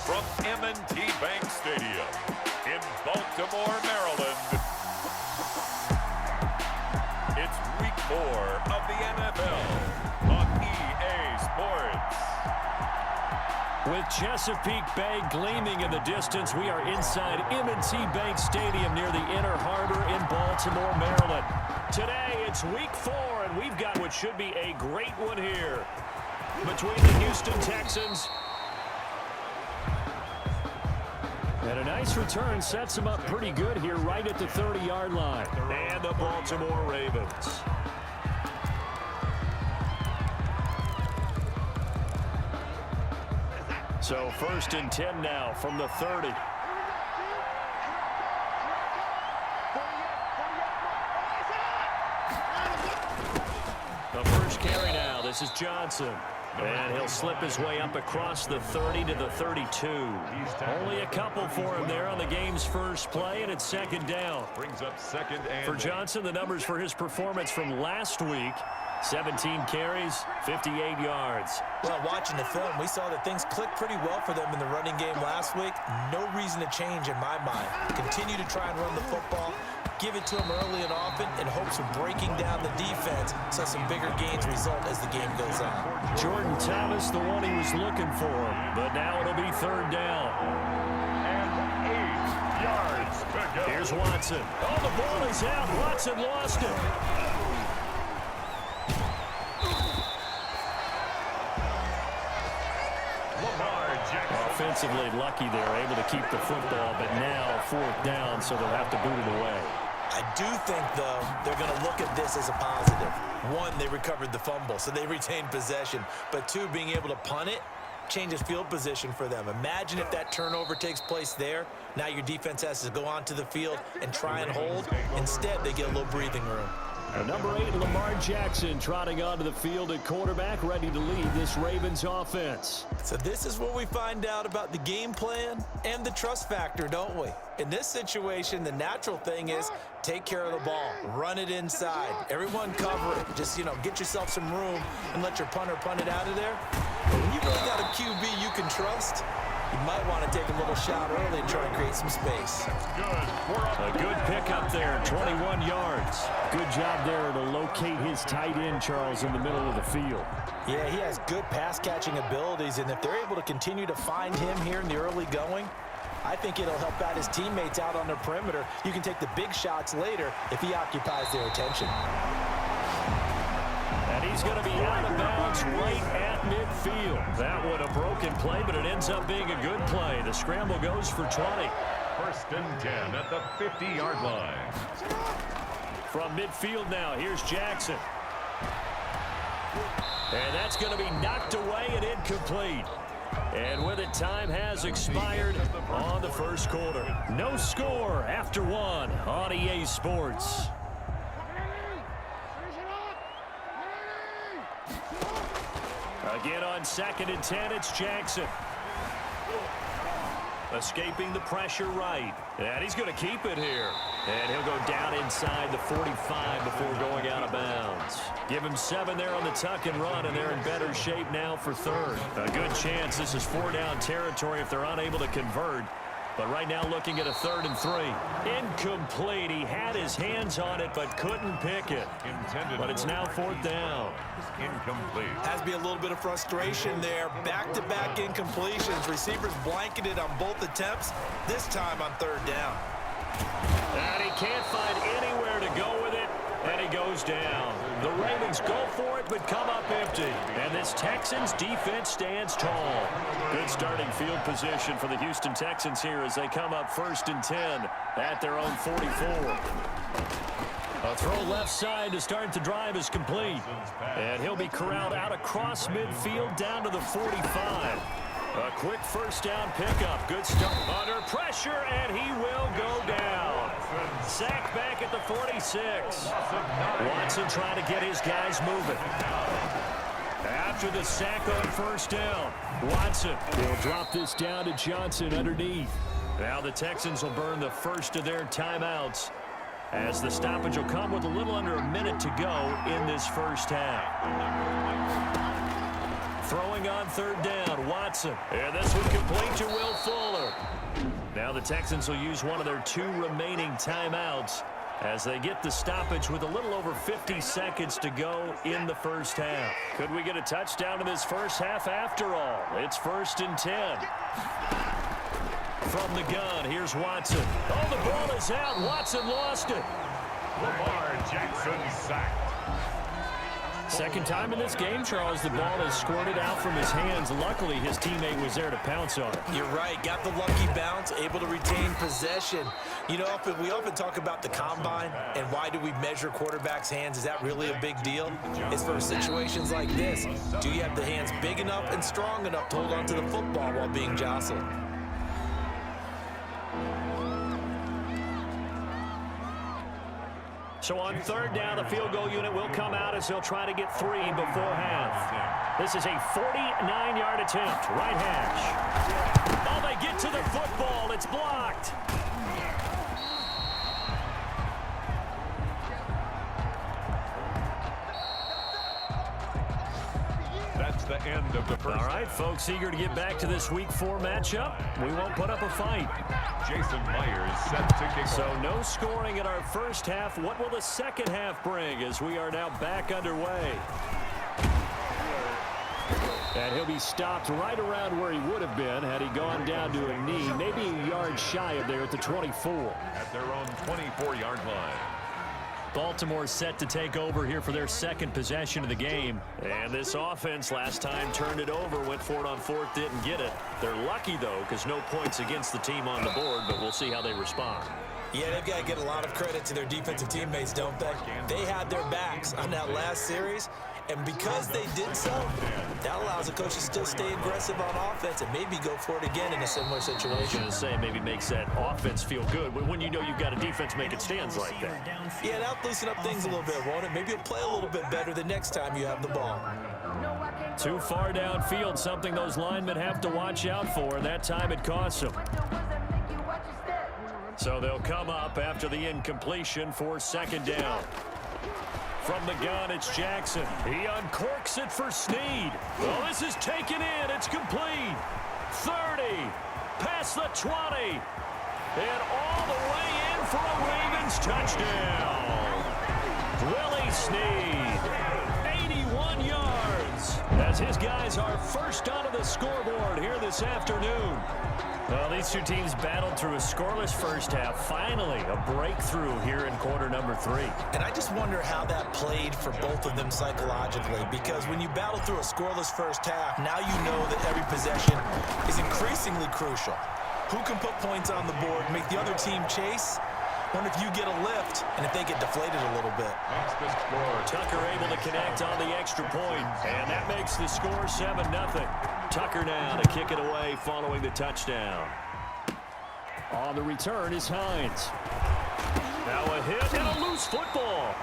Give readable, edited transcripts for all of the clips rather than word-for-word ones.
from M&T Bank Stadium in Baltimore, Maryland. It's week 4 of the NFL on EA Sports. With Chesapeake Bay gleaming in the distance, we are inside M&T Bank Stadium near the Inner Harbor in Baltimore, Maryland. Today, it's week 4, and we've got what should be a great one here between the Houston Texans. And a nice return sets them up pretty good here right at the 30-yard line. And the Baltimore Ravens. So 1st and 10 now from the 30. The first carry now. This is Johnson. And he'll slip his way up across the 30 to the 32. Only a couple for him there on the game's first play, and it's 2nd down. Brings up 2nd and for Johnson, the numbers for his performance from last week: 17 carries, 58 yards. Well, watching the film, we saw that things clicked pretty well for them in the running game last week. No reason to change in my mind. Continue to try and run the football, give it to them early and often in hopes of breaking down the defense so some bigger gains result as the game goes on. Jordan Thomas, the one he was looking for, but now it'll be 3rd down. And 8 yards to go. Here's Watson. Oh, the ball is out. Watson lost it. Offensively lucky they're able to keep the football, but now 4th down, so they'll have to boot it away. I do think, though, they're going to look at this as a positive. 1, they recovered the fumble, so they retained possession. But 2, being able to punt it changes field position for them. Imagine if that turnover takes place there. Now your defense has to go onto the field and try and hold. Instead, they get a little breathing room. Number 8, Lamar Jackson, trotting onto the field at quarterback, ready to lead this Ravens offense. So this is where we find out about the game plan and the trust factor, don't we? In this situation, the natural thing is take care of the ball, run it inside, everyone cover it. Just, get yourself some room and let your punter punt it out of there. But when you really got a QB you can trust, you might want to take a little shot early and try and create some space. A good pickup there, 21 yards. Good job there to locate his tight end, Charles, in the middle of the field. Yeah, he has good pass-catching abilities, and if they're able to continue to find him here in the early going, I think it'll help out his teammates out on the perimeter. You can take the big shots later if he occupies their attention. And he's going to be out of bounds right at midfield. That one a broken play, but it ends up being a good play. The scramble goes for 20. 1st and 10 at the 50-yard line. From midfield now, here's Jackson. And that's going to be knocked away and incomplete. And with it, time has expired on the first quarter. No score after 1 on EA Sports. Again on 2nd and 10, it's Jackson. Escaping the pressure right. And he's going to keep it here. And he'll go down inside the 45 before going out of bounds. Give him 7 there on the tuck and run, and they're in better shape now for 3rd. A good chance this is 4-down territory if they're unable to convert. But right now looking at a 3rd and 3. Incomplete. He had his hands on it but couldn't pick it. But it's now 4th down. Incomplete. Has to be a little bit of frustration there. Back-to-back incompletions. Receivers blanketed on both attempts, this time on 3rd down. And he can't find anywhere to go with it, and he goes down. The Ravens go for it but come up empty. And this Texans defense stands tall. Good starting field position for the Houston Texans here as they come up 1st and 10 at their own 44. A throw left side to start the drive is complete. And he'll be corralled out across midfield down to the 45. A quick 1st down pickup. Good start. Under pressure, and he will go down. Sack back at the 46. Watson trying to get his guys moving. After the sack on 1st down, Watson will drop this down to Johnson underneath. Now the Texans will burn the first of their timeouts as the stoppage will come with a little under a minute to go in this first half. Throwing on third down, Watson. And this one complete to Will Fuller. Now the Texans will use one of their 2 remaining timeouts as they get the stoppage with a little over 50 seconds to go in the first half. Could we get a touchdown in this first half after all? It's 1st and 10. From the gun, here's Watson. Oh, the ball is out. Watson lost it. Lamar Jackson sacked. Second time in this game, Charles, the ball is squirted out from his hands. Luckily, his teammate was there to pounce on it. You're right. Got the lucky bounce, able to retain possession. You know, we often talk about the combine and why do we measure quarterbacks' hands. Is that really a big deal? It's for situations like this. Do you have the hands big enough and strong enough to hold onto the football while being jostled? So on third down, the field goal unit will come out as they'll try to get 3 before half. This is a 49-yard attempt, right hash. Oh, they get to the football. It's blocked. That's the end of the first. All right, folks, eager to get back to this Week 4 matchup. We won't put up a fight. Jason Myers set to kick So off. no scoring in our first half. What will the second half bring as we are now back underway? And he'll be stopped right around where he would have been had he gone down to a knee, maybe a yard shy of there at the 24. At their own 24-yard line. Baltimore set to take over here for their second possession of the game. And this offense last time turned it over, went for it on 4th, didn't get it. They're lucky, though, because no points against the team on the board, but we'll see how they respond. Yeah, they've got to get a lot of credit to their defensive teammates, don't they? They had their backs on that last series, and because they did so, that allows the coach to still stay aggressive on offense and maybe go for it again in a similar situation. I was going to say, maybe makes that offense feel good when you know you've got a defense making stands like that. Yeah, that'll loosen up things a little bit, won't it? Maybe you'll play a little bit better the next time you have the ball. Too far downfield, something those linemen have to watch out for, and that time it costs them. So they'll come up after the incompletion for second down. From the gun, it's Jackson. He uncorks it for Snead. Well, this is taken in. It's complete. 30. Past the 20. And all the way in for a Ravens touchdown. Willie Snead. 81 yards. As his guys are first onto the scoreboard here this afternoon. Well, these two teams battled through a scoreless first half. Finally, a breakthrough here in quarter number 3. And I just wonder how that played for both of them psychologically, because when you battle through a scoreless first half, now you know that every possession is increasingly crucial. Who can put points on the board, make the other team chase? Wonder if you get a lift and if they get deflated a little bit. Tucker able to connect on the extra point, and that makes the score 7-0. Tucker now to kick it away following the touchdown. On the return is Hines. Now a hit and a loose football.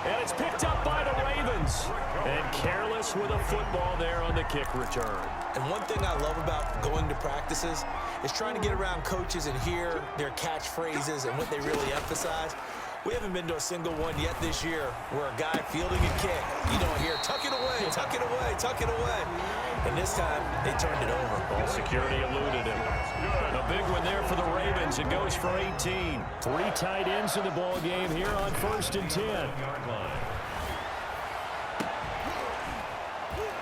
And it's picked up by the Ravens. And careless with a football there on the kick return. And one thing I love about going to practices is trying to get around coaches and hear their catchphrases and what they really emphasize. We haven't been to a single one yet this year where a guy fielding a kick, you don't hear, tuck it away, tuck it away, tuck it away. And this time, they turned it over. Ball security eluded him. A big one there for the Ravens. It goes for 18. 3 tight ends in the ball game here on 1st and 10.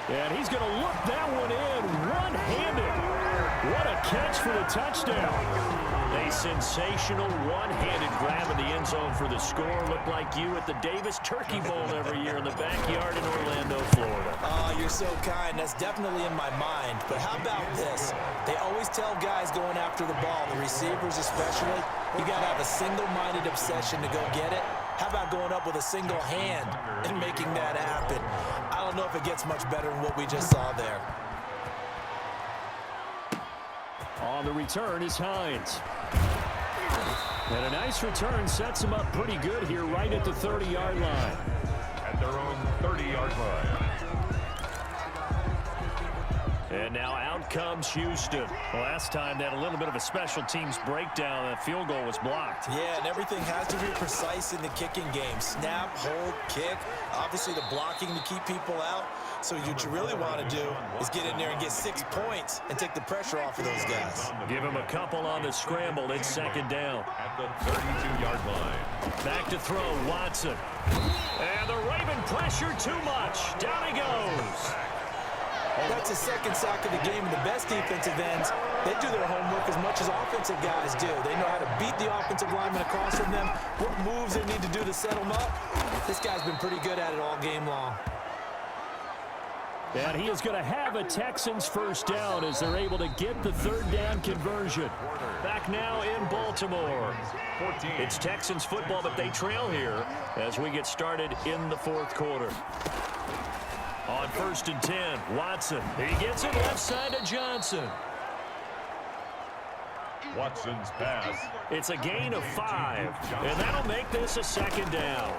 And he's going to look that one in one-handed. What a catch for the touchdown. A sensational one-handed grab in the end zone for the score. Looked like you at the Davis Turkey Bowl every year in the backyard in Orlando, Florida. Oh, you're so kind. That's definitely in my mind. But how about this? They always tell guys going after the ball, the receivers especially, you got to have a single-minded obsession to go get it. How about going up with a single hand and making that happen? I don't know if it gets much better than what we just saw there. On the return is Hines. And a nice return sets him up pretty good here right at the 30-yard line. At their own 30-yard line. And now out comes Houston. Last time they had a little bit of a special teams breakdown. That field goal was blocked. Yeah, and everything has to be precise in the kicking game. Snap, hold, kick. Obviously the blocking to keep people out. So what you really want to do is get in there and get 6 points and take the pressure off of those guys. Give him a couple on the scramble. It's second down. At the 32-yard line. Back to throw, Watson. And the Raven pressure too much. Down he goes. That's the second sack of the game, and the best defensive ends, they do their homework as much as offensive guys do. They know how to beat the offensive lineman across from them, what moves they need to do to set them up. This guy's been pretty good at it all game long. And he is going to have a Texans first down as they're able to get the third down conversion. Back now in Baltimore. It's Texans football, but they trail here as we get started in the fourth quarter. On 1st and 10, Watson. He gets it left side to Johnson. Watson's pass. It's a gain of 5, and that'll make this a second down.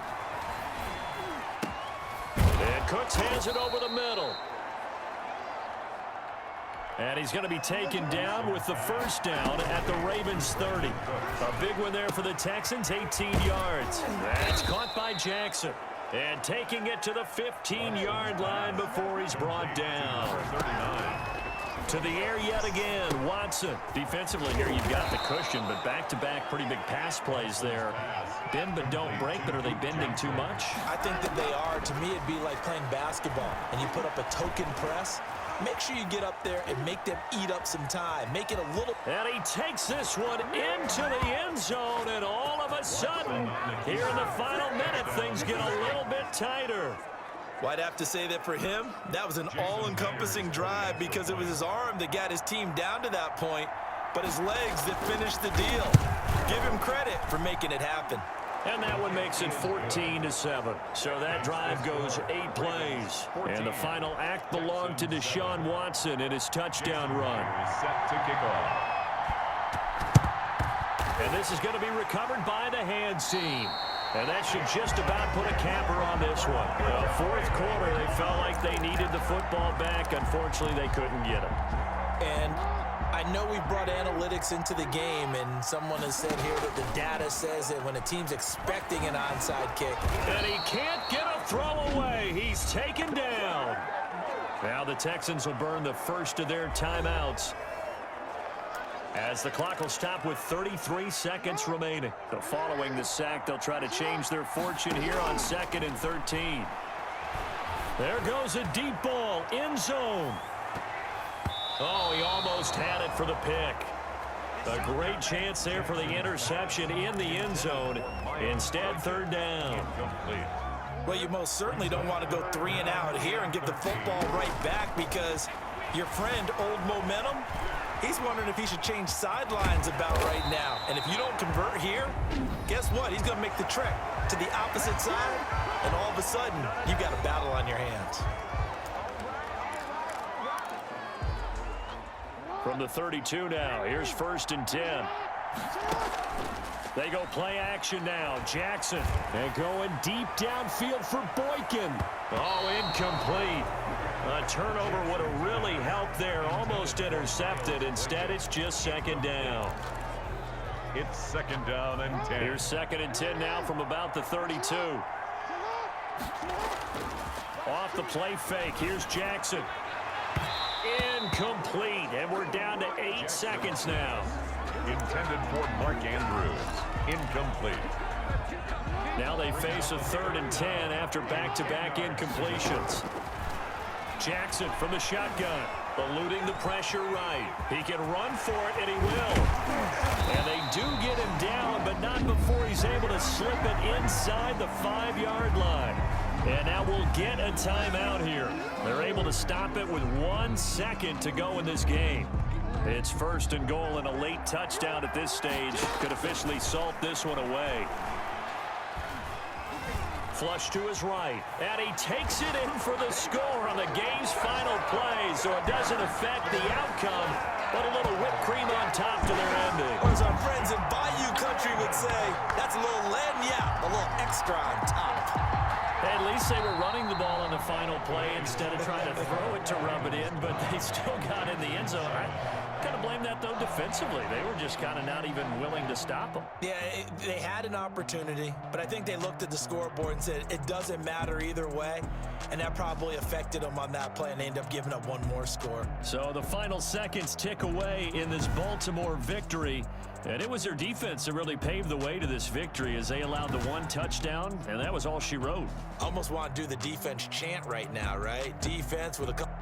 And Cooks has it over the middle. And he's going to be taken down with the first down at the Ravens 30. A big one there for the Texans, 18 yards. That's caught by Jackson. And taking it to the 15-yard line before he's brought down. 39. To the air yet again, Watson. Defensively here, you've got the cushion, but back-to-back pretty big pass plays there. Bend but don't break, but are they bending too much? I think that they are. To me, it'd be like playing basketball, and you put up a token press. Make sure you get up there and make them eat up some time. Make it a little... And he takes this one into the end zone, and all of a sudden, here in the final minute, things get a little bit tighter. Well, I'd have to say that for him, that was an all-encompassing drive because it was his arm that got his team down to that point, but his legs that finished the deal. Give him credit for making it happen. And that one makes it 14-7. So that drive goes 8 plays. And the final act belonged to Deshaun Watson in his touchdown run. Set to kick off. And this is going to be recovered by the hands team. And that should just about put a capper on this one. Fourth quarter, they felt like they needed the football back. Unfortunately, they couldn't get it. And I know we brought analytics into the game, and someone has said here that the data says that when a team's expecting an onside kick. And he can't get a throw away. He's taken down. Now the Texans will burn the first of their timeouts as the clock will stop with 33 seconds remaining. So following the sack, they'll try to change their fortune here on 2nd and 13. There goes a deep ball, end zone. Oh, he almost had it for the pick. A great chance there for the interception in the end zone. Instead, third down. Well, you most certainly don't want to go 3 and out here and give the football right back because your friend, Old Momentum, he's wondering if he should change sidelines about right now. And if you don't convert here, guess what? He's going to make the trek to the opposite side, and all of a sudden, you've got a battle on your hands. From the 32 now, here's 1st and 10. They go play action now. Jackson, and going deep downfield for Boykin. Oh, incomplete. A turnover would have really helped there. Almost intercepted. Instead, it's just 2nd down. It's 2nd down and 10. Here's 2nd and 10 now from about the 32. Off the play fake. Here's Jackson. Incomplete, and we're down to 8 seconds now. Intended for Mark Andrews. Incomplete. Now they face a 3rd and 10 after back-to-back incompletions. Jackson from the shotgun, eluding the pressure right. He can run for it, and he will. And they do get him down, but not before he's able to slip it inside the 5-yard line. And now we'll get a timeout here. They're able to stop it with 1 second to go in this game. It's 1st and goal, and a late touchdown at this stage could officially salt this one away. Flush to his right, and he takes it in for the score on the game's final play, so it doesn't affect the outcome, but a little whipped cream on top to their ending. Or as our friends in Bayou Country would say, that's a little lagniappe, a little extra on top. At least they were running the ball on the final play instead of trying to throw it to rub it in, but they still got in the end zone. I kind to blame that, though, defensively. They were just kind of not even willing to stop them. Yeah, they had an opportunity, but I think they looked at the scoreboard and said it doesn't matter either way, and that probably affected them on that play, and they ended up giving up one more score. So the final seconds tick away in this Baltimore victory, and it was their defense that really paved the way to this victory as they allowed the one touchdown, and that was all she wrote. Almost want to do the defense chant right now, right? Defense with a couple.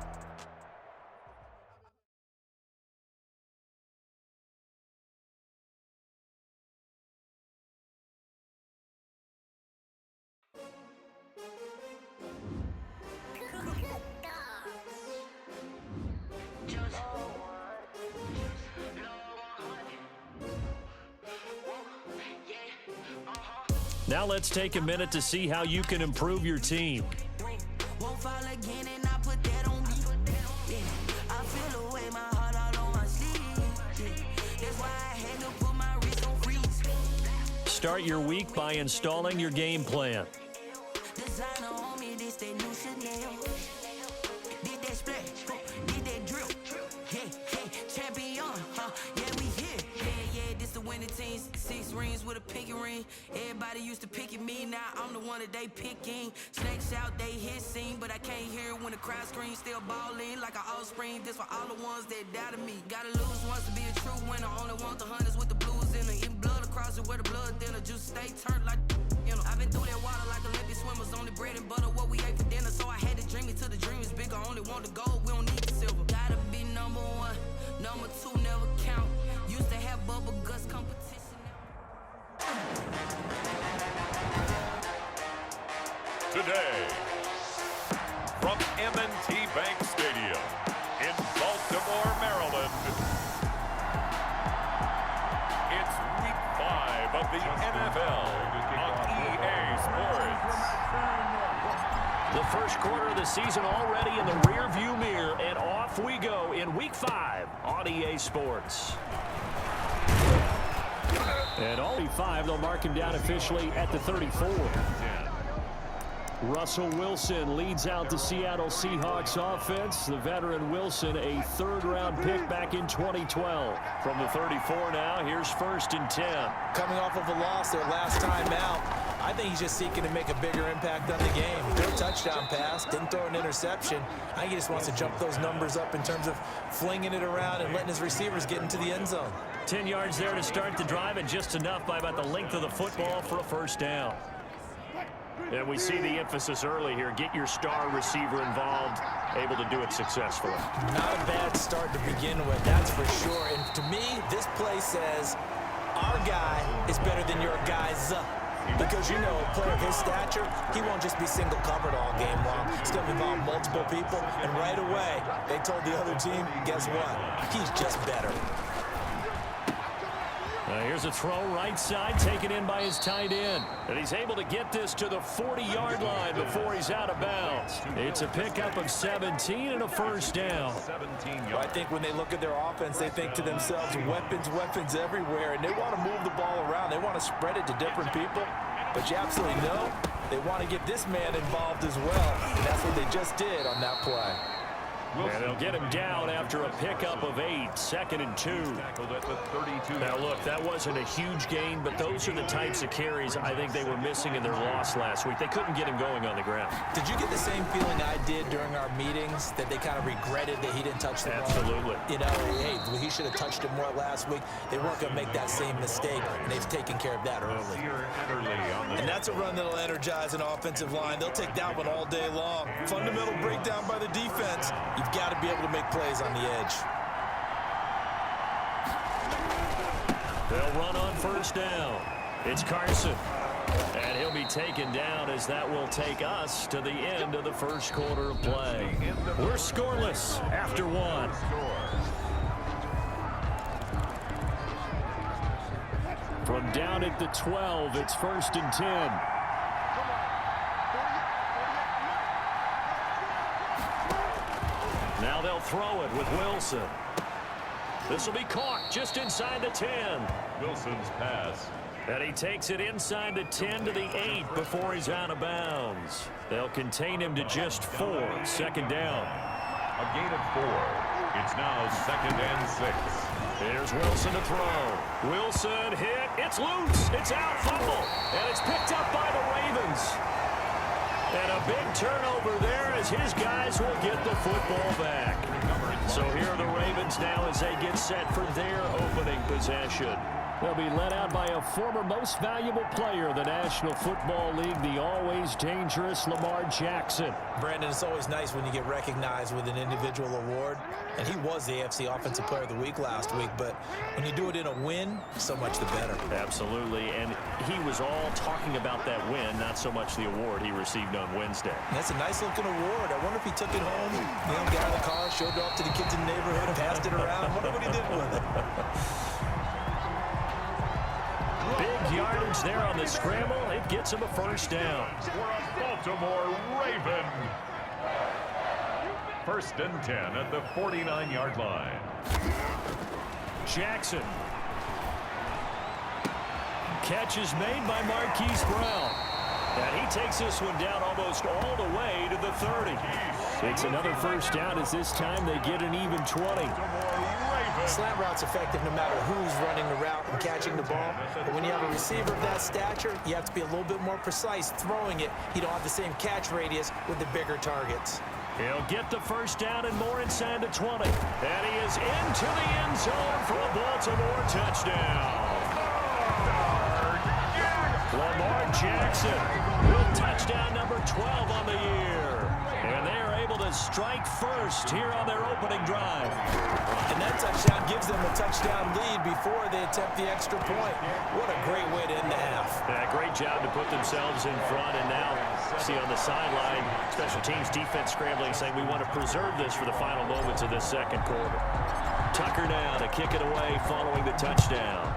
Now let's take a minute to see how you can improve your team. Won't fall again and I put that on me. Yeah, I feel away my heart out on my sleeve. Yeah, that's why I had to put my wrist on freeze. Start your week by installing your game plan. Designer on me, this that new Chanel. Did that splash, did that drill. Yeah, champion, yeah, we here. Yeah, this the winning team. 6 rings with a pinky ring. Everybody used to pick at me, now I'm the one that they picking. Snakes out, they hit scene, but I can't hear it when the crowd screams. Still balling like an offspring. This for all the ones that doubted me. Gotta lose once to be a true winner. Only want the hunters with the blues in it. Eating blood across it where the blood dinner. Juice stay turned like, you know. I've been through that water like Olympic swimmers. Only bread and butter what we ate for dinner. So I had to dream it till the dream is bigger. Only want the gold, we don't need the silver. Gotta be number 1, number 2 never count. Used to have bubble guts competition. Today, from M&T Bank Stadium in Baltimore, Maryland, it's Week 5 of the NFL on EA Sports. The first quarter of the season already in the rear-view mirror, and off we go in Week 5 on EA Sports. And only 5, they'll mark him down officially at the 34. Russell Wilson leads out the Seattle Seahawks offense. The veteran Wilson, a third-round pick back in 2012. From the 34 now, here's 1st and 10. Coming off of a loss their last time out, I think he's just seeking to make a bigger impact on the game. Threw a touchdown pass, didn't throw an interception. I think he just wants to jump those numbers up in terms of flinging it around and letting his receivers get into the end zone. 10 yards there to start the drive, and just enough by about the length of the football for a first down. And we see the emphasis early here. Get your star receiver involved, able to do it successfully. Not a bad start to begin with, that's for sure. And to me, this play says our guy is better than your guy's. Because, you know, a player of his stature, he won't just be single covered all game long. He's going to involve multiple people. And right away, they told the other team, guess what? He's just better. Here's a throw right side, taken in by his tight end. And he's able to get this to the 40-yard line before he's out of bounds. It's a pickup of 17 and a first down. Well, I think when they look at their offense, they think to themselves, weapons everywhere, and they want to move the ball around. They want to spread it to different people. But you absolutely know they want to get this man involved as well, and that's what they just did on that play. And they'll get him down after a pickup of 8, 2nd and 2. Now, look, that wasn't a huge gain, but those are the types of carries I think they were missing in their loss last week. They couldn't get him going on the ground. Did you get the same feeling I did during our meetings, that they kind of regretted that he didn't touch the ball? Absolutely. You know, hey, he should have touched it more last week. They weren't going to make that same mistake, and they've taken care of that early. And that's a run that'll energize an offensive line. They'll take that one all day long. Fundamental breakdown by the defense. You've got to be able to make plays on the edge. They'll run on first down. It's Carson. And he'll be taken down as that will take us to the end of the first quarter of play. We're scoreless after 1. From down at the 12, it's 1st and 10. Now they'll throw it with Wilson. This will be caught just inside the 10. Wilson's pass. And he takes it inside the 10 to the 8 before he's out of bounds. They'll contain him to just 4. 2nd down. A gain of 4. It's now 2nd and 6. Here's Wilson to throw. Wilson hit. It's loose. It's out. Fumble. And it's picked up by the Ravens. And a big turnover there as his guys will get the football back. So here are the Ravens now as they get set for their opening possession. They'll be led out by a former most valuable player of the National Football League, the always dangerous Lamar Jackson. Brandon, it's always nice when you get recognized with an individual award. And he was the AFC Offensive Player of the Week last week. But when you do it in a win, so much the better. Absolutely. And he was all talking about that win, not so much the award he received on Wednesday. And that's a nice-looking award. I wonder if he took it home, got out of the car, showed it off to the kids in the neighborhood, passed it around. I wonder what he did with it. Big yardage there on the scramble. It gets him a first down. For a Baltimore Raven. 1st and 10 at the 49-yard line. Jackson. Catch is made by Marquise Brown. And he takes this one down almost all the way to the 30. It's another first down as this time they get an even 20. Slant route's effective no matter who's running the route and catching the ball. But when you have a receiver of that stature, you have to be a little bit more precise throwing it. You don't have the same catch radius with the bigger targets. He'll get the first down and more inside the 20. And he is into the end zone for a Baltimore touchdown. Lamar Jackson with touchdown number 12 on the year. And they are able to strike first here on their opening drive. And that touchdown gives them a touchdown lead before they attempt the extra point. What a great way to end the half. Yeah, great job to put themselves in front. And now, see on the sideline, special teams defense scrambling, saying we want to preserve this for the final moments of this second quarter. Tucker now to kick it away following the touchdown.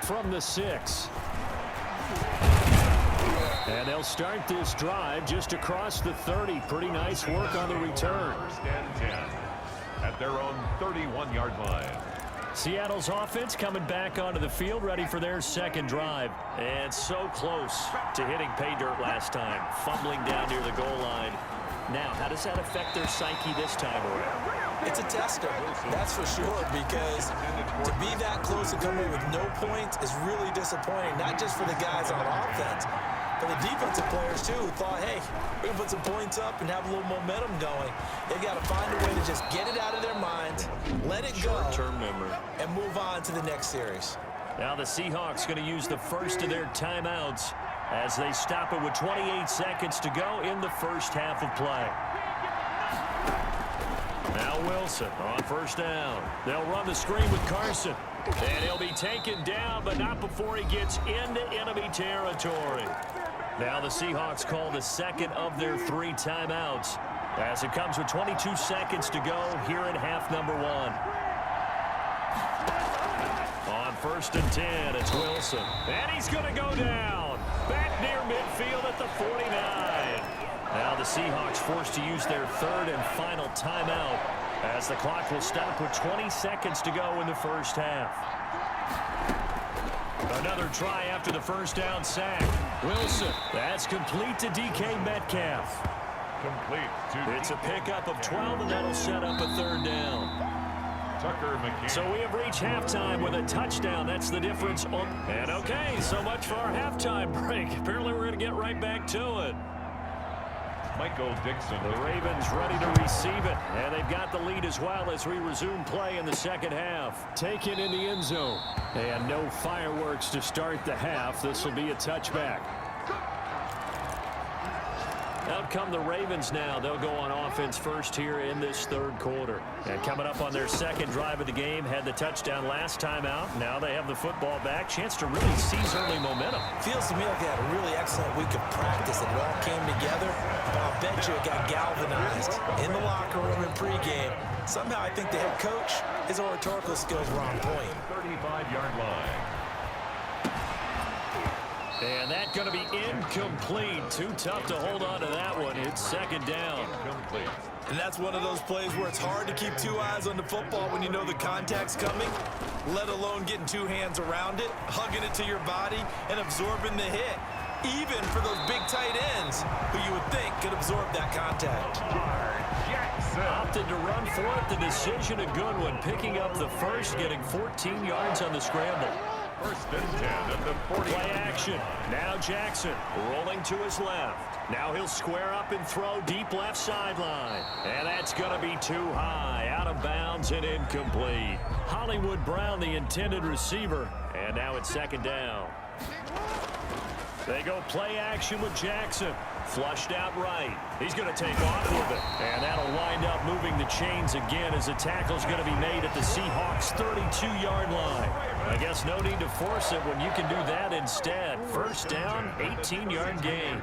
From the 6. And they'll start this drive just across the 30. Pretty nice work on the return. 1st and 10 at their own 31-yard line. Seattle's offense coming back onto the field, ready for their second drive. And so close to hitting pay dirt last time. Fumbling down near the goal line. Now, how does that affect their psyche this time around? It's a tester, that's for sure, because to be that close and come in with no points is really disappointing, not just for the guys on offense, but the defensive players, too, who thought, hey, we can put some points up and have a little momentum going. They've got to find a way to just get it out of their minds, let it go, short-term memory, and move on to the next series. Now the Seahawks going to use the first of their timeouts as they stop it with 28 seconds to go in the first half of play. Now Wilson on first down. They'll run the screen with Carson. And he'll be taken down, but not before he gets into enemy territory. Now the Seahawks call the second of their 3 timeouts as it comes with 22 seconds to go here in half number 1. On 1st and 10, it's Wilson. And he's going to go down. Back near midfield at the 49. Now the Seahawks forced to use their 3rd and final timeout as the clock will stop with 20 seconds to go in the first half. Another try after the first down sack. Wilson, that's complete to DK Metcalf. Complete. It's a pickup of 12, and that'll set up a 3rd down. Tucker McKinnon. So we have reached halftime with a touchdown. That's the difference. And okay, so much for our halftime break. Apparently we're going to get right back to it. Michael Dixon. The Ravens ready to receive it, and they've got the lead as well as we resume play in the second half. Taken in the end zone, and no fireworks to start the half. This will be a touchback. Out come the Ravens now. They'll go on offense first here in this 3rd quarter. And coming up on their second drive of the game, had the touchdown last time out. Now they have the football back. Chance to really seize early momentum. Feels to me like they had a really excellent week of practice. It all came together, but I'll bet you it got galvanized in the locker room in pregame. Somehow I think the head coach, his oratorical skills were on point. 35-yard line. And that's going to be incomplete. Too tough to hold on to that one. It's 2nd down. Complete. And that's one of those plays where it's hard to keep 2 eyes on the football when you know the contact's coming, let alone getting 2 hands around it, hugging it to your body, and absorbing the hit. Even for those big tight ends who you would think could absorb that contact. Opted to run for it. The decision a good one. Picking up the first, getting 14 yards on the scramble. First and 10 at the 40. Play action. Now Jackson rolling to his left. Now he'll square up and throw deep left sideline. And that's going to be too high. Out of bounds and incomplete. Hollywood Brown, the intended receiver. And now it's second down. They go play action with Jackson. Flushed out right. He's going to take off with it. And that'll wind up moving the chains again as a tackle's going to be made at the Seahawks' 32-yard line. I guess no need to force it when you can do that instead. First down, 18-yard gain.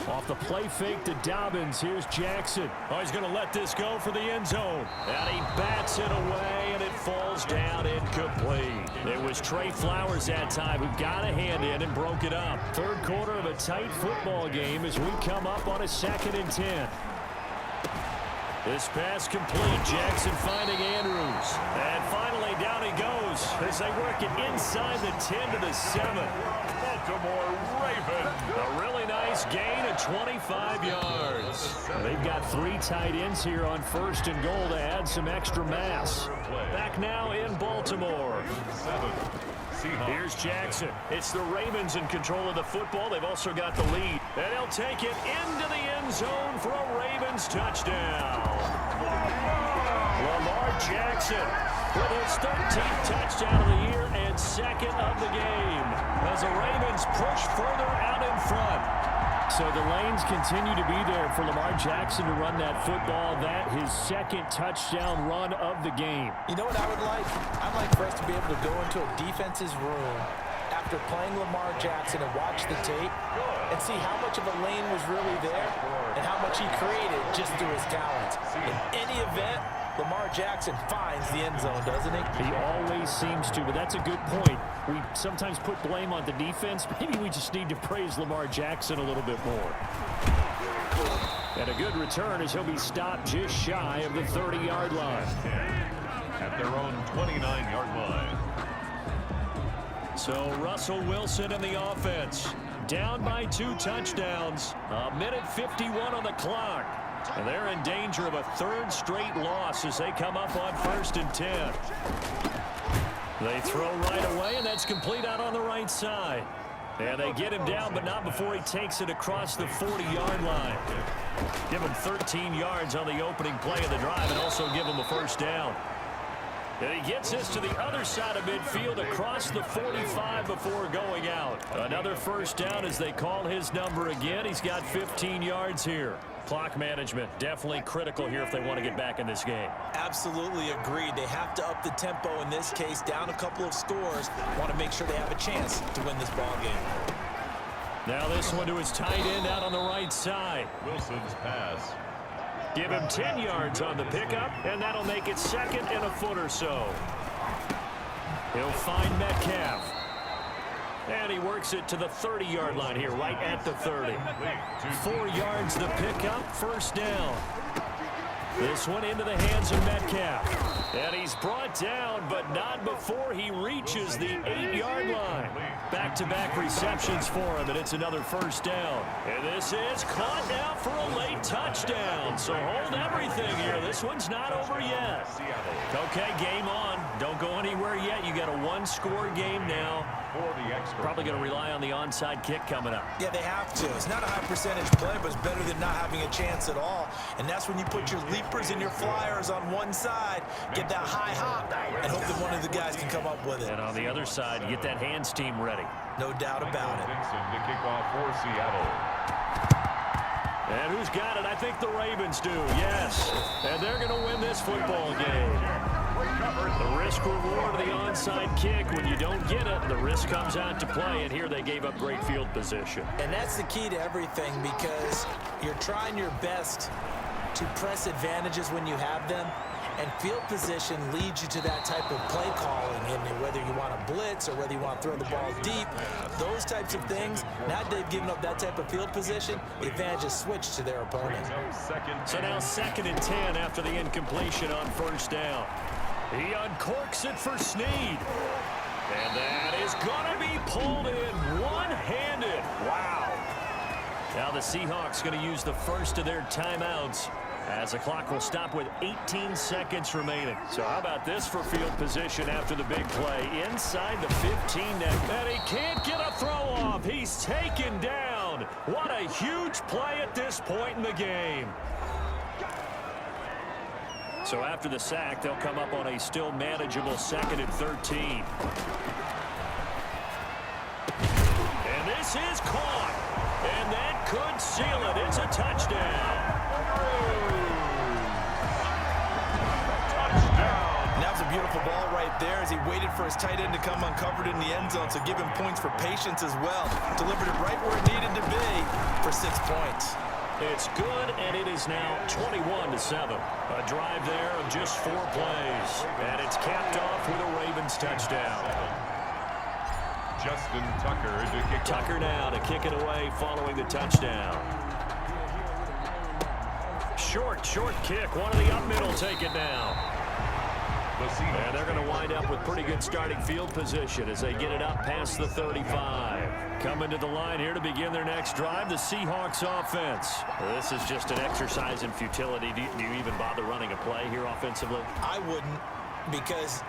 Off the play fake to Dobbins. Here's Jackson. Oh, he's going to let this go for the end zone. And he bats it away, and it falls down incomplete. It was Trey Flowers that time who got a hand in and broke it up. Third quarter of a tight football game as we come up on a 2nd and 10. This pass complete. Jackson finding Andrews. And finally down he goes as they work it inside the 10 to the 7. Baltimore Ravens. A really nice gain of 25 yards. They've got 3 tight ends here on 1st and goal to add some extra mass. Back now in Baltimore. Here's Jackson. It's the Ravens in control of the football. They've also got the lead. And he'll take it into the end zone for a Ravens touchdown. Lamar Jackson with his 13th touchdown of the year and 2nd of the game as the Ravens push further out in front. So the lanes continue to be there for Lamar Jackson to run that football. That his 2nd touchdown run of the game. You know what I would like? I'd like for us to be able to go into a defense's room after playing Lamar Jackson and watch the tape and see how much of a lane was really there and how much he created just through his talent. In any event, Lamar Jackson finds the end zone, doesn't he? He always seems to, but that's a good point. We sometimes put blame on the defense. Maybe we just need to praise Lamar Jackson a little bit more. And a good return as he'll be stopped just shy of the 30-yard line. At their own 29-yard line. So Russell Wilson in the offense. Down by 2 touchdowns. A minute 51 on the clock. And they're in danger of a 3rd straight loss as they come up on 1st and 10. They throw right away, and that's complete out on the right side. And they get him down, but not before he takes it across the 40-yard line. Give him 13 yards on the opening play of the drive and also give him a first down. And he gets this to the other side of midfield across the 45 before going out. Another first down as they call his number again. He's got 15 yards here. Clock management definitely critical here if they want to get back in this game. Absolutely agreed. They have to up the tempo in this case, down a couple of scores. Want to make sure they have a chance to win this ball game. Now this one to his tight end out on the right side. Wilson's pass. Give him 10 yards on the pickup, and that'll make it 2nd and a foot or so. He'll find Metcalf. And he works it to the 30-yard line here, right at the 30. 4 yards the pickup, first down. This one into the hands of Metcalf. And he's brought down, but not before he reaches the 8-yard line. Back-to-back receptions for him, and it's another first down. And this is caught now for a late touchdown. So hold everything here. This one's not over yet. Okay, game on. Don't go anywhere yet. You got a 1-score game now. Probably going to rely on the onside kick coming up. Yeah, they have to. It's not a high percentage play, but it's better than not having a chance at all. And that's when you put your leapers and your flyers on one side, get that high hop, and hope that one of the guys can come up with it. And on the other side, you get that hands team ready. No doubt about it. To kick off for Seattle. And who's got it? I think the Ravens do, yes. And they're going to win this football game. The risk reward of the onside kick. When you don't get it, the risk comes out to play, and here they gave up great field position. And that's the key to everything, because you're trying your best to press advantages when you have them, and field position leads you to that type of play calling, and whether you want to blitz or whether you want to throw the ball deep, those types of things. Now they've given up that type of field position, the advantage is switched to their opponent. So now 2nd and 10 after the incompletion on first down. He uncorks it for Snead. And that is going to be pulled in one-handed. Wow. Now the Seahawks going to use the first of their timeouts as the clock will stop with 18 seconds remaining. So how about this for field position after the big play? Inside the 15 net, and he can't get a throw off. He's taken down. What a huge play at this point in the game. So after the sack, they'll come up on a still manageable 2nd and 13. And this is caught. And that could seal it. It's a touchdown. And that was a beautiful ball right there as he waited for his tight end to come uncovered in the end zone. So give him points for patience as well. Delivered it right where it needed to be for 6 points. It's good, and it is now 21-7. A drive there of just 4 plays. And it's capped off with a Ravens touchdown. Justin Tucker to kick. Tucker now to kick it away following the touchdown. Short kick. One of the up middle take it down. And they're going to wind up with pretty good starting field position as they get it up past the 35. Coming to the line here to begin their next drive, the Seahawks offense. This is just an exercise in futility. Do you even bother running a play here offensively? I wouldn't, because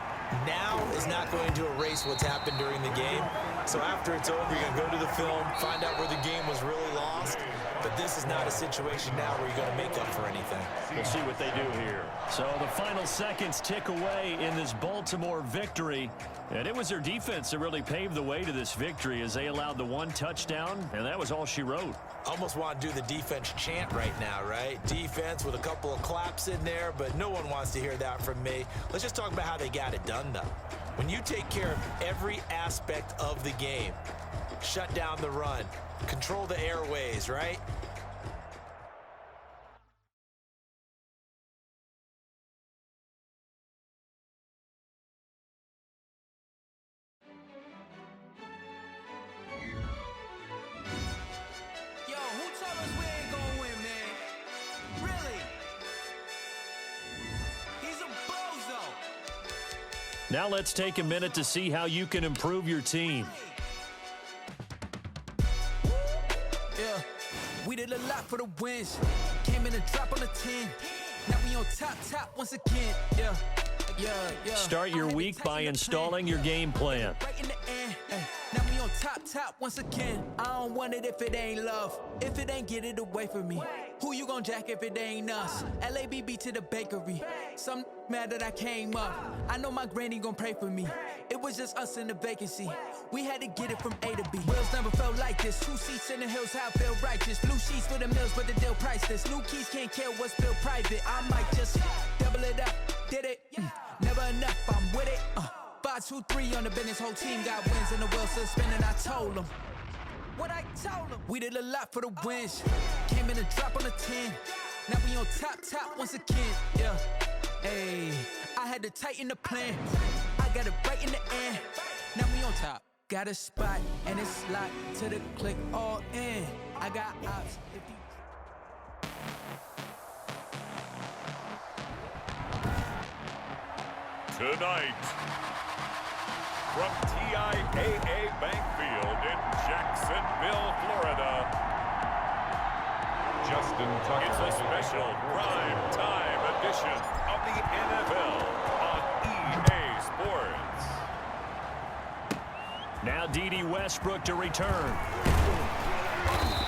now is not going to erase what's happened during the game. So after it's over, you're going to go to the film, find out where the game was really lost. But this is not a situation now where you're going to make up for anything. We'll see what they do here. So the final seconds tick away in this Baltimore victory. And it was their defense that really paved the way to this victory as they allowed the 1 touchdown, and that was all she wrote. Almost want to do the defense chant right now, right? Defense with a couple of claps in there, but no one wants to hear that from me. Let's just talk about how they got it done, though. When you take care of every aspect of the game, shut down the run, control the airways, right? Yo, who told us we ain't gonna win, man? Really? He's a bozo. Now let's take a minute to see how you can improve your team. Yeah, we did a lot for the wins. Came in a drop on the 10. Now we on top once again. Yeah. Start your week by installing your game plan. Right in the end. Now we on top once again. I don't want it if it ain't love. If it ain't, get it away from me. Who you gon' jack if it ain't us? LABB to the bakery. Some mad that I came up. I know my granny gon' pray for me. It was just us in the vacancy. We had to get it from A to B. Wheels never felt like this. 2 seats in the hills, how I feel righteous. Blue sheets for the mills, but the deal priceless. New keys can't care what's built private. I might just double it up. Did it? Never enough, I'm with it. 5, 2, 3 on the business. Whole team got wins and the wheels still spinning. I told them what I told them. We did a lot for the wins. Came in a drop on the 10. Now we on top once again. Yeah. Hey, I had to tighten the plan. I got it right in the end. Now we on top. Got a spot and it's locked to the click all in. I got ops. If you Tonight, from TIAA Bank Field in Jacksonville, Florida, Justin Tucker. It's a special prime time edition of the NFL on EA Sports. Now D.D. Westbrook to return.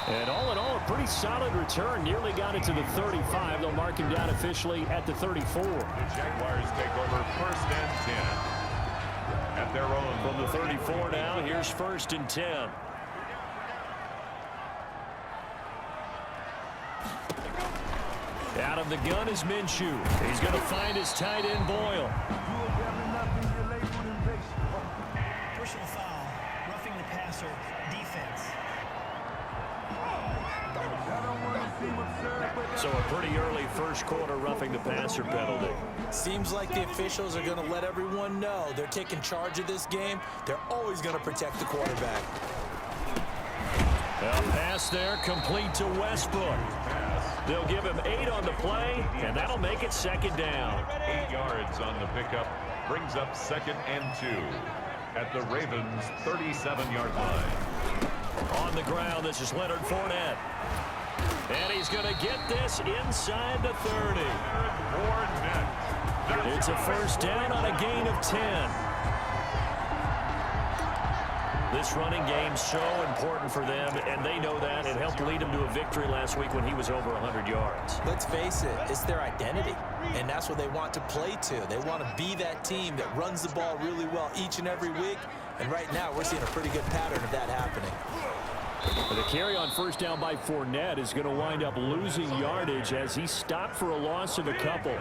And all in all, a pretty solid return. Nearly got it to the 35. They'll mark him down officially at the 34. The Jaguars take over 1st and 10 at their own. From the 34 now, here's 1st and 10. Out of the gun is Minshew. He's going to find his tight end Boyle. Personal foul, roughing the passer, defense. So a pretty early first quarter roughing the passer penalty. Seems like the officials are going to let everyone know they're taking charge of this game. They're always going to protect the quarterback. A pass there complete to Westbrook. They'll give him 8 on the play, and that'll make it 2nd down. 8 yards on the pickup brings up 2nd and 2 at the Ravens' 37-yard line. On the ground, this is Leonard Fournette. And he's going to get this inside the 30. It's a first down on a gain of 10. This running game so important for them, and they know that. It helped lead them to a victory last week when he was over 100 yards. Let's face it, it's their identity, and that's what they want to play to. They want to be that team that runs the ball really well each and every week, and right now we're seeing a pretty good pattern of that happening. The carry on first down by Fournette is going to wind up losing yardage as he stopped for a loss of a couple.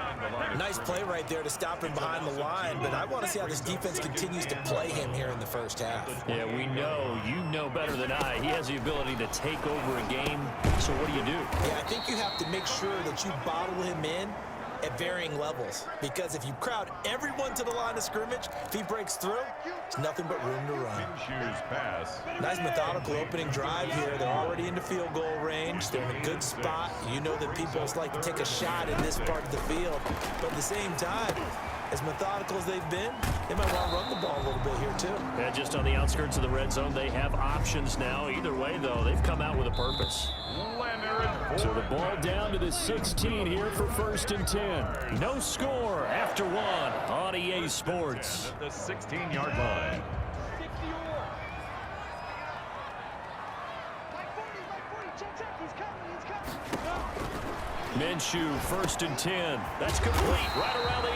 Nice play right there to stop him behind the line, but I want to see how this defense continues to play him here in the first half. Yeah, we know, you know better than I. He has the ability to take over a game, so what do you do? Yeah, I think you have to make sure that you bottle him in at varying levels, because if you crowd everyone to the line of scrimmage, if he breaks through, there's nothing but room to run. Pass. Nice methodical opening drive here. They're already into field goal range. They're in a good spot. You know that people like to take a shot in this part of the field, but at the same time, as methodical as they've been, they might want to run the ball a little bit here too. And just on the outskirts of the red zone, they have options now. Either way, though, they've come out with a purpose. So the ball down to the 16 here for first and 10. No score after one on EA Sports. At the 16-yard line. Minshew, first and 10. That's complete right around the 8.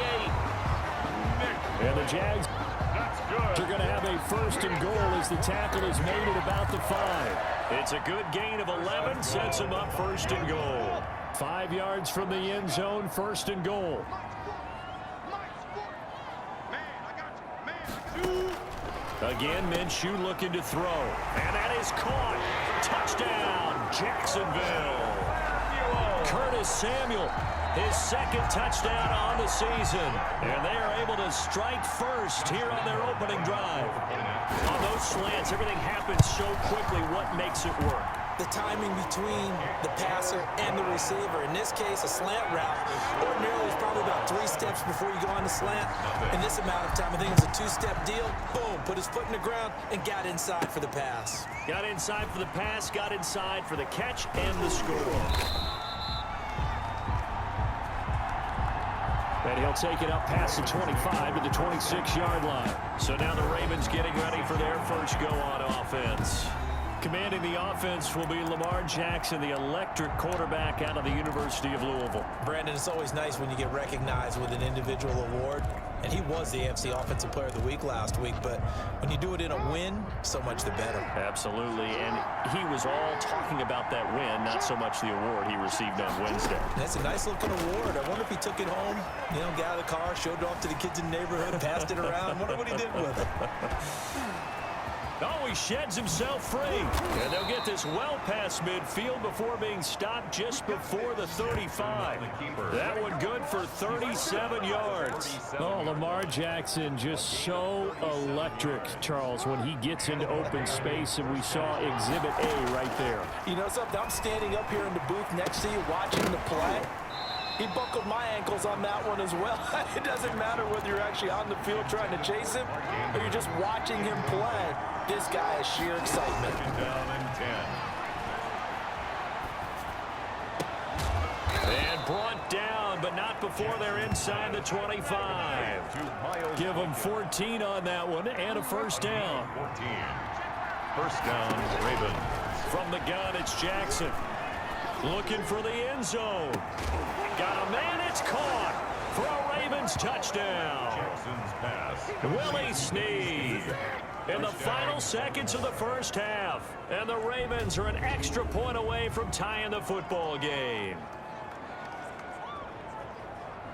And the Jags are going to have a first and goal as the tackle is made at about the 5. It's a good gain of 11, sets him up first and goal. 5 yards from the end zone, first and goal. Again, Minshew looking to throw. And that is caught. Touchdown, Jacksonville. Curtis Samuel, his second touchdown on the season. And they are able to strike first here on their opening drive. On those slants, everything happens so quickly. What makes it work? The timing between the passer and the receiver. In this case, a slant route. Ordinarily, it's probably about 3 steps before you go on the slant. In this amount of time, I think it's a 2-step deal. Boom, put his foot in the ground and got inside for the pass. Got inside for the pass, got inside for the catch and the score. And he'll take it up past the 25 to the 26-yard line. So now the Ravens getting ready for their first go on offense. Commanding the offense will be Lamar Jackson, the electric quarterback out of the University of Louisville. Brandon, it's always nice when you get recognized with an individual award. And he was the AFC Offensive Player of the Week last week. But when you do it in a win, so much the better. Absolutely. And he was all talking about that win, not so much the award he received on Wednesday. That's a nice-looking award. I wonder if he took it home, got out of the car, showed it off to the kids in the neighborhood, passed it around. I wonder what he did with it. Oh, he sheds himself free. And they'll get this well past midfield before being stopped just before the 35. That one good for 37 yards. Oh, Lamar Jackson just so electric, Charles, when he gets into open space, and we saw Exhibit A right there. You know something? I'm standing up here in the booth next to you watching the play. He buckled my ankles on that one as well. It doesn't matter whether you're actually on the field trying to chase him or you're just watching him play. This guy is sheer excitement. Down and 10. And brought down, but not before they're inside the 25. Give them 14 on that one and a first down. 14. First down, Ravens. From the gun, it's Jackson. Looking for the end zone. Got a man, it's caught for a Ravens touchdown. Jackson's pass. Willie Snead in the final seconds of the first half. And the Ravens are an extra point away from tying the football game.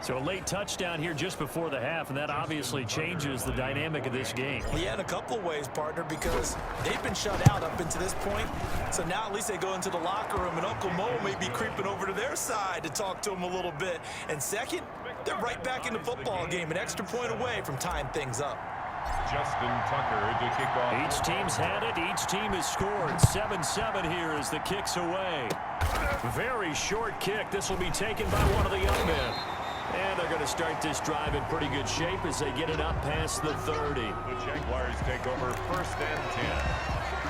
So a late touchdown here just before the half, and that obviously changes the dynamic of this game. Yeah, in a couple of ways, partner, because they've been shut out up until this point. So now at least they go into the locker room, and Uncle Mo may be creeping over to their side to talk to them a little bit. And second, they're right back in the football game, an extra point away from tying things up. Justin Tucker to kick off. Each team's had it. Each team has scored. 7-7 here as the kick's away. Very short kick. This will be taken by one of the young men. And they're going to start this drive in pretty good shape as they get it up past the 30. The Jaguars take over first and 10.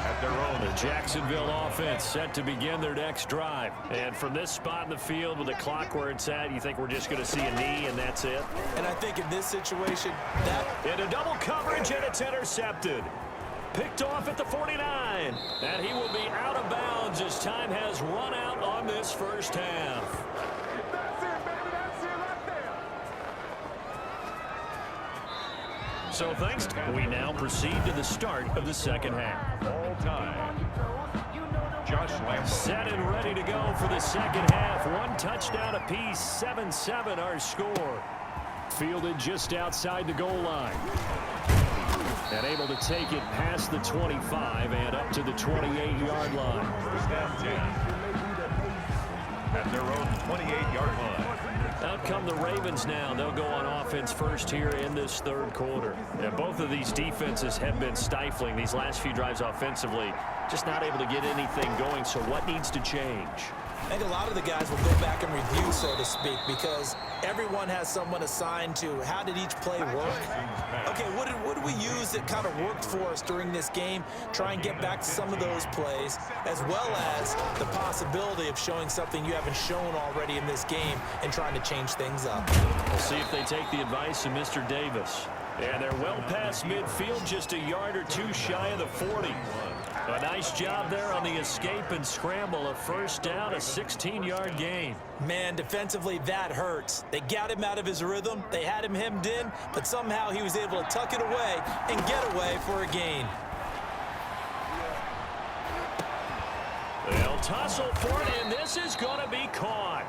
at their own. The Jacksonville offense set to begin their next drive. And from this spot in the field with the clock where it's at, you think we're just going to see a knee and that's it? And I think in this situation, into double coverage, and it's intercepted. Picked off at the 49. And he will be out of bounds as time has run out on this first half. So thanks. We now proceed to the start of the second half. All time. Josh Lambo. Set and ready to go for the second half. One touchdown apiece, 7-7 our score. Fielded just outside the goal line. And able to take it past the 25 and up to the 28-yard line. First down 10. At their own 28-yard line. Out come the Ravens now. They'll go on offense first here in this third quarter. And both of these defenses have been stifling these last few drives offensively. Just not able to get anything going. So what needs to change? I think a lot of the guys will go back and review, so to speak, because everyone has someone assigned to how did each play work. Okay, what did we use that kind of worked for us during this game? Try and get back to some of those plays, as well as the possibility of showing something you haven't shown already in this game and trying to change things up. We'll see if they take the advice of Mr. Davis. And they're well past midfield, just a yard or two shy of the 40. A nice job there on the escape and scramble. A first down, a 16-yard gain. Man, defensively, that hurts. They got him out of his rhythm. They had him hemmed in, but somehow he was able to tuck it away and get away for a gain. They'll tussle for it, and this is going to be caught.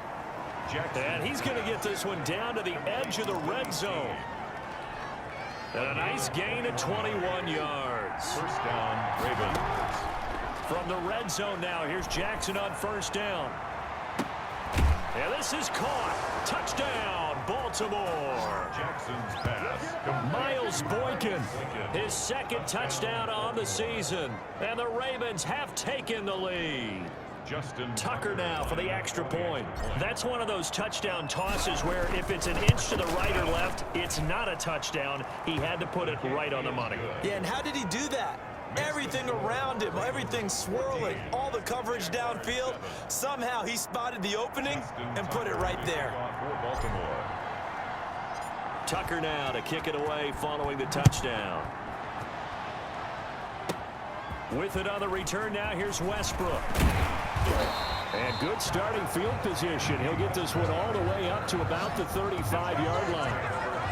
And he's going to get this one down to the edge of the red zone. And a nice gain of 21 yards. First down, Ravens. From the red zone now, here's Jackson on first down. And this is caught. Touchdown, Baltimore. Jackson's pass. Miles Boykin, his second touchdown on the season. And the Ravens have taken the lead. Justin Tucker now for the extra point. That's one of those touchdown tosses where if it's an inch to the right or left, it's not a touchdown. He had to put it right on the money. Yeah, and how did he do that? Everything around him, everything swirling, all the coverage downfield. Somehow he spotted the opening and put it right there. Tucker now to kick it away following the touchdown. With it on the return now, here's Westbrook. And good starting field position. He'll get this one all the way up to about the 35-yard line.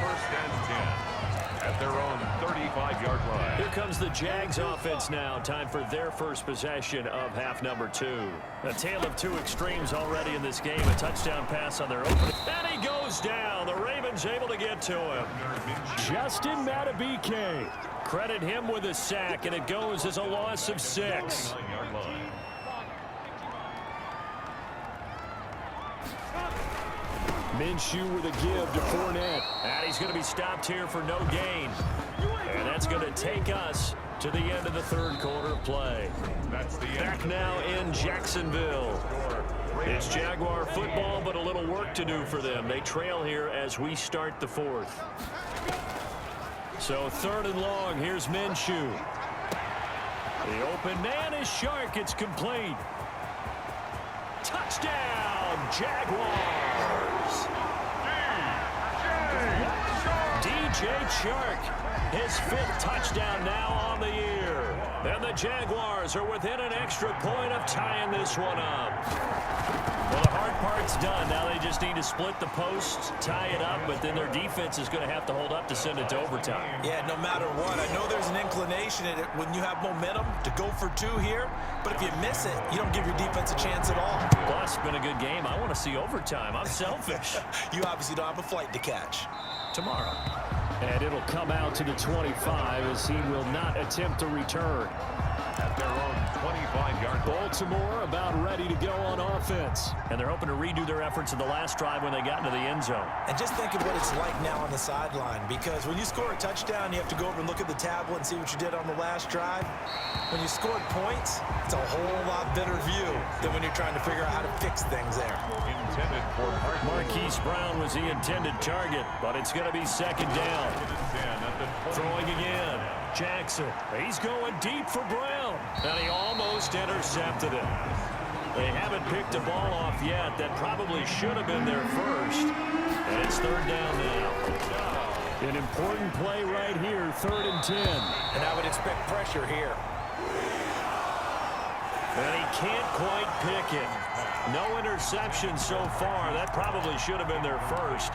First and 10 at their own 35-yard line. Here comes the Jags offense now. Time for their first possession of half number 2. A tale of two extremes already in this game. A touchdown pass on their opening. And he goes down. The Ravens able to get to him. Justin Matabike. Credit him with a sack, and it goes as a loss of 6. Minshew with a give to Fournette. And he's going to be stopped here for no gain. And that's going to take us to the end of the third quarter of play. Back now in Jacksonville. It's Jaguar football, but a little work to do for them. They trail here as we start the fourth. So third and long, here's Minshew. The open man is Shark. It's complete. Touchdown, Jaguars. DJ Shark, his 5th touchdown now on the year. And the Jaguars are within an extra point of tying this one up. Well, the hard part's done. Now they just need to split the posts, tie it up, but then their defense is going to have to hold up to send it to overtime. Yeah, no matter what. I know there's an inclination in it when you have momentum to go for 2 here, but if you miss it, you don't give your defense a chance at all. Plus, it's been a good game. I want to see overtime. I'm selfish. You obviously don't have a flight to catch. Tomorrow. And it'll come out to the 25 as he will not attempt to return. At their own 25-yard line. Baltimore about ready to go on offense. And they're hoping to redo their efforts in the last drive when they got into the end zone. And just think of what it's like now on the sideline, because when you score a touchdown, you have to go over and look at the tablet and see what you did on the last drive. When you scored points, it's a whole lot better view than when you're trying to figure out how to fix things there. Intended for Marquise Brown was the intended target, but it's going to be second down. Throwing again. Jackson. He's going deep for Brown. And he almost intercepted it. They haven't picked a ball off yet. That probably should have been their first. And it's third down now. An important play right here, 3rd and 10. And I would expect pressure here. And he can't quite pick it. No interception so far. That probably should have been their first.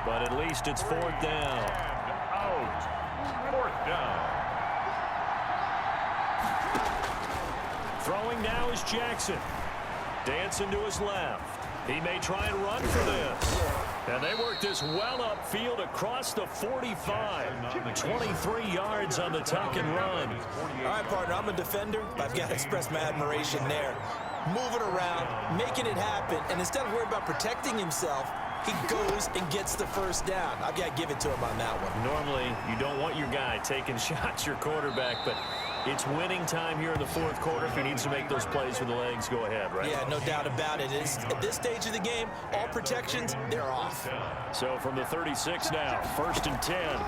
But at least it's 4th down. Out. 4th down. Throwing now is Jackson. Dancing to his left. He may try and run for this. And they work this well upfield across the 45. 23 yards on the tuck and run. All right, partner, I'm a defender. I've got to express my admiration there. Moving around, making it happen, and instead of worrying about protecting himself, he goes and gets the first down. I've got to give it to him on that one. Normally, you don't want your guy taking shots, your quarterback, but it's winning time here in the 4th quarter. If he needs to make those plays with the legs, go ahead, right? Yeah, no doubt about it. At this stage of the game, all protections, they're off. So from the 36 now, 1st and 10.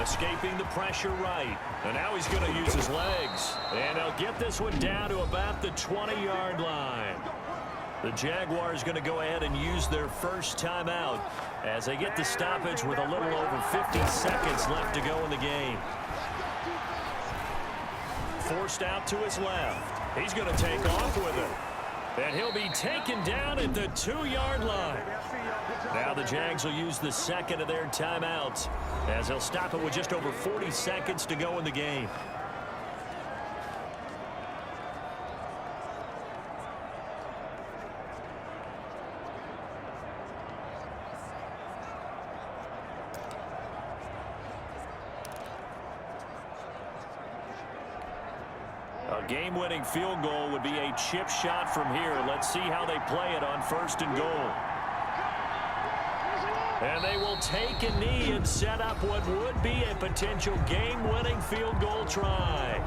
Escaping the pressure right. And now he's going to use his legs. And they'll get this one down to about the 20-yard line. The Jaguars going to go ahead and use their first timeout as they get the stoppage with a little over 50 seconds left to go in the game. Forced out to his left. He's going to take off with it. And he'll be taken down at the 2-yard line. Now the Jags will use the second of their timeouts as they'll stop it with just over 40 seconds to go in the game. A game-winning field goal would be a chip shot from here. Let's see how they play it on 1st and goal. And they will take a knee and set up what would be a potential game-winning field goal try.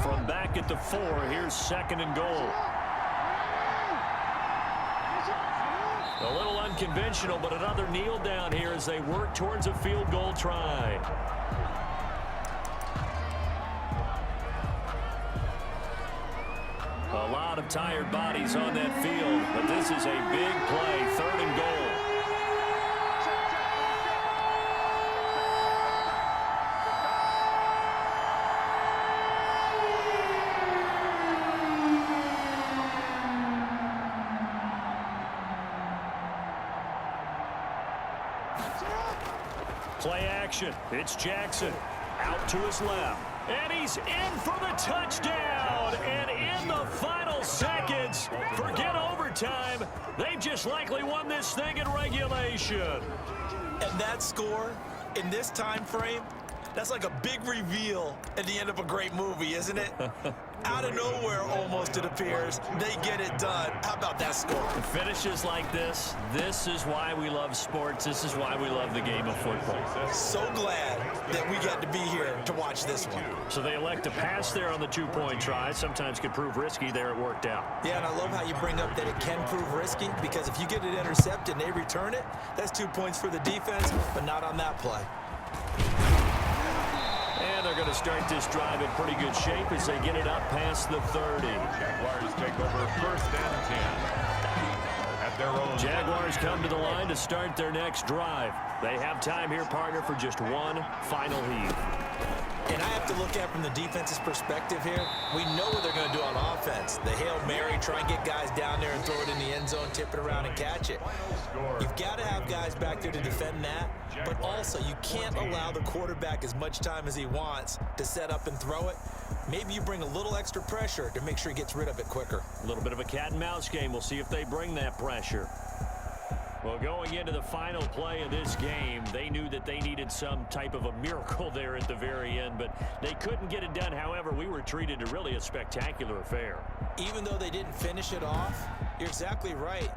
From back at the 4, here's 2nd and goal. A little unconventional, but another kneel down here as they work towards a field goal try. A lot of tired bodies on that field, but this is a big play, 3rd and goal. Play action. It's Jackson. Out to his left. And he's in for the touchdown. And in the final seconds, forget overtime. They've just likely won this thing in regulation. And that score in this time frame, that's like a big reveal at the end of a great movie, isn't it? Out of nowhere, almost, it appears. They get it done. How about that score? Finishes like this is why we love sports. This is why we love the game of football. So glad that we got to be here to watch this one. So they elect to pass there on the 2-point try. Sometimes could prove risky. There it worked out. Yeah, and I love how you bring up that it can prove risky, because if you get it intercepted and they return it, that's 2 points for the defense, but not on that play. And they're going to start this drive in pretty good shape as they get it up past the 30. Jaguars take over 1st and 10 at their own. Jaguars come to the line to start their next drive. They have time here, partner, for just one final heave. And I have to look at from the defense's perspective here. We know what they're going to do on offense. The Hail Mary, try and get guys down there and throw it in the end zone, tip it around and catch it. You've got to have guys back there to defend that, but also you can't allow the quarterback as much time as he wants to set up and throw it. Maybe you bring a little extra pressure to make sure he gets rid of it quicker. A little bit of a cat and mouse game. We'll see if they bring that pressure. Well, going into the final play of this game, they knew that they needed some type of a miracle there at the very end, but they couldn't get it done. However, we were treated to really a spectacular affair. Even though they didn't finish it off, you're exactly right.